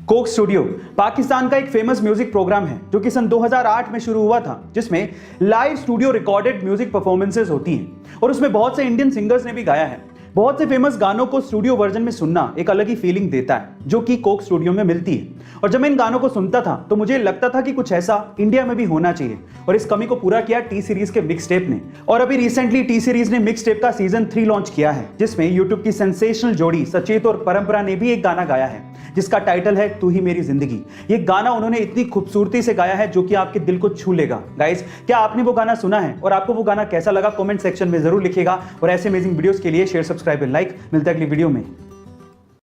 Coke studio Pakistan का एक famous music programme है जो कि सन 2008 में शुरू हुआ था, जिसमें live studio recorded music performances होती हैं और उसमें बहुत से इंडियन सिंगर्स ने भी गाया है। बहुत से फेमस गानों को स्टूडियो वर्जन में सुनना एक अलग ही फीलिंग देता है जो कि कोक स्टूडियो में मिलती है। और जब मैं इन गानों को सुनता था तो मुझे लगता था कि कुछ ऐसा इंडिया में भी होना चाहिए, और इस कमी को पूरा किया टी सीरीज के मिक्स टेप ने। और अभी रिसेंटली टी सीरीज ने मिक्स टेप का सीजन 3 लॉन्च किया है, जिसमें यूट्यूब की सेंसेशनल जोड़ी सचेत और परंपरा ने भी एक गाना गाया है जिसका टाइटल है तू ही मेरी जिंदगी। ये गाना उन्होंने इतनी खूबसूरती से गाया है जो कि आपके दिल को छू लेगा। गाइस, क्या आपने वो गाना सुना है और आपको वो गाना कैसा लगा? कमेंट सेक्शन में जरूर लिखिएगा। और ऐसे अमेजिंग वीडियोस के लिए शेयर, सब्सक्राइब एंड लाइक। मिलता है अगली वीडियो में।